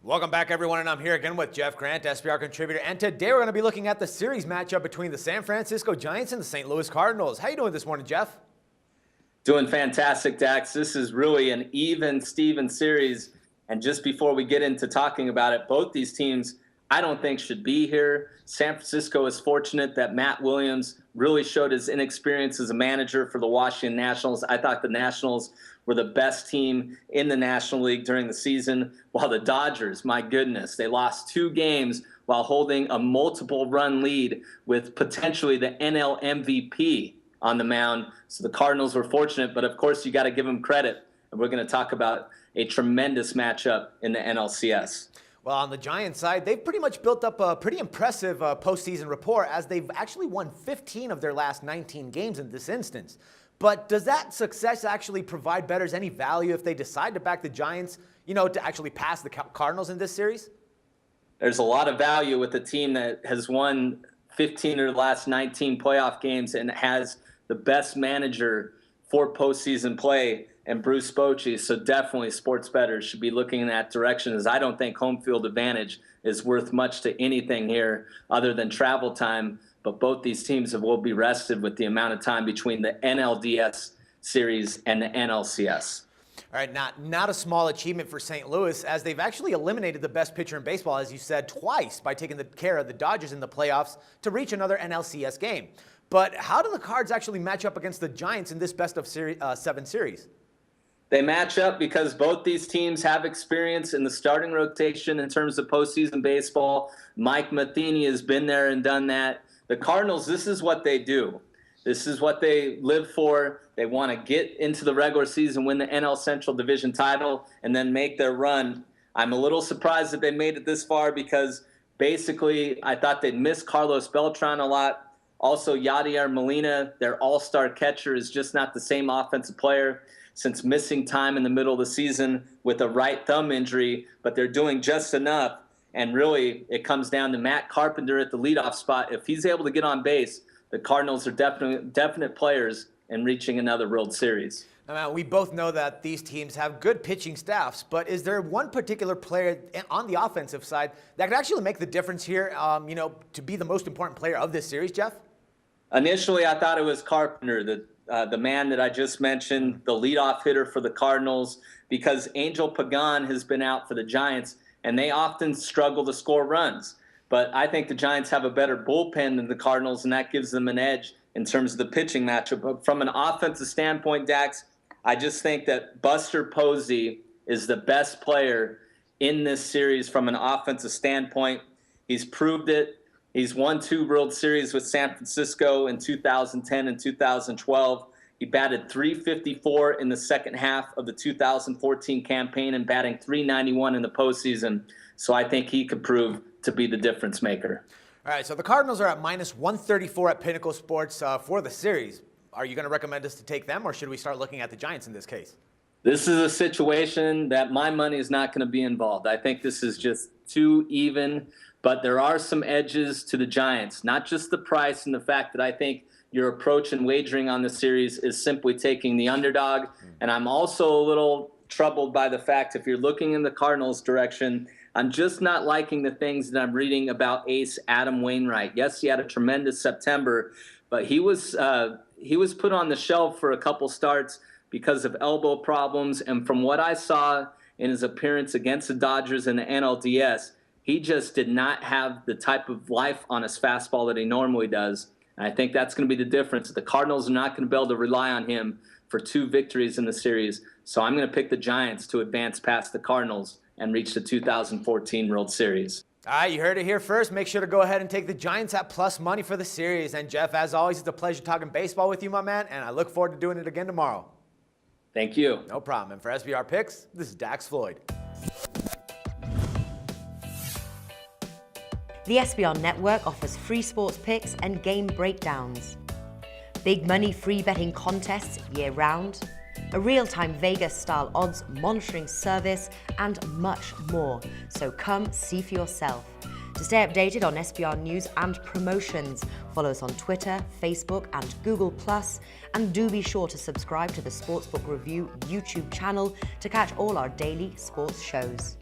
Welcome back, everyone, and I'm here again with Jeff Grant, SBR contributor, and today we're going to be looking at the series matchup between the San Francisco Giants and the St. Louis Cardinals. How you doing this morning, Jeff? Doing fantastic, Dax. This is really an even-Steven series, and just before we get into talking about it, both these teams I don't think should be here. San Francisco is fortunate that Matt Williams really showed his inexperience as a manager for the Washington Nationals. I thought the Nationals were the best team in the National League during the season, while the Dodgers, my goodness, they lost 2 games while holding a multiple-run lead with potentially the NL MVP on the mound. So the Cardinals were fortunate, but of course you got to give them credit. And we're going to talk about a tremendous matchup in the NLCS. Well, on the Giants side, they've pretty much built up a pretty impressive postseason rapport, as they've actually won 15 of their last 19 games in this instance. But does that success actually provide bettors any value if they decide to back the Giants, to actually pass the Cardinals in this series? There's a lot of value with a team that has won 15 of the last 19 playoff games and has the best manager for postseason play, and Bruce Bochy. So definitely sports bettors should be looking in that direction, as I don't think home field advantage is worth much to anything here other than travel time. But both these teams will be rested with the amount of time between the NLDS series and the NLCS. All right, not a small achievement for St. Louis, as they've actually eliminated the best pitcher in baseball, as you said, twice by taking care of the Dodgers in the playoffs to reach another NLCS game. But how do the Cards actually match up against the Giants in this best of 7 series? They match up because both these teams have experience in the starting rotation in terms of postseason baseball. Mike Matheny has been there and done that. The Cardinals, this is what they do. This is what they live for. They want to get into the regular season, win the NL Central Division title, and then make their run. I'm a little surprised that they made it this far because basically I thought they'd miss Carlos Beltran a lot. Also, Yadier Molina, their all-star catcher, is just not the same offensive player since missing time in the middle of the season with a right thumb injury, but they're doing just enough. And really, it comes down to Matt Carpenter at the leadoff spot. If he's able to get on base, the Cardinals are definite players in reaching another World Series. Now, we both know that these teams have good pitching staffs, but is there one particular player on the offensive side that could actually make the difference here, to be the most important player of this series, Jeff? Initially, I thought it was Carpenter, the man that I just mentioned, the leadoff hitter for the Cardinals, because Angel Pagan has been out for the Giants, and they often struggle to score runs. But I think the Giants have a better bullpen than the Cardinals, and that gives them an edge in terms of the pitching matchup. But from an offensive standpoint, Dax, I just think that Buster Posey is the best player in this series from an offensive standpoint. He's proved it. He's won 2 World Series with San Francisco in 2010 and 2012. He batted .354 in the second half of the 2014 campaign and batting .391 in the postseason. So I think he could prove to be the difference maker. All right, so the Cardinals are at -134 at Pinnacle Sports for the series. Are you going to recommend us to take them, or should we start looking at the Giants in this case? This is a situation that my money is not going to be involved. I think this is just too even, but there are some edges to the Giants, not just the price and the fact that I think your approach in wagering on the series is simply taking the underdog. And I'm also a little troubled by the fact, if you're looking in the Cardinals' direction, I'm just not liking the things that I'm reading about ace Adam Wainwright. Yes, he had a tremendous September, but he was put on the shelf for a couple starts because of elbow problems. And from what I saw in his appearance against the Dodgers in the NLDS, he just did not have the type of life on his fastball that he normally does. And I think that's going to be the difference. The Cardinals are not going to be able to rely on him for 2 victories in the series. So I'm going to pick the Giants to advance past the Cardinals and reach the 2014 World Series. All right, you heard it here first. Make sure to go ahead and take the Giants at plus money for the series. And Jeff, as always, it's a pleasure talking baseball with you, my man, and I look forward to doing it again tomorrow. Thank you. No problem. And for SBR Picks, this is Dax Floyd. The SBR Network offers free sports picks and game breakdowns, big money free betting contests year-round, a real-time Vegas-style odds monitoring service, and much more. So come see for yourself. To stay updated on SBR news and promotions, follow us on Twitter, Facebook, and Google+, and do be sure to subscribe to the Sportsbook Review YouTube channel to catch all our daily sports shows.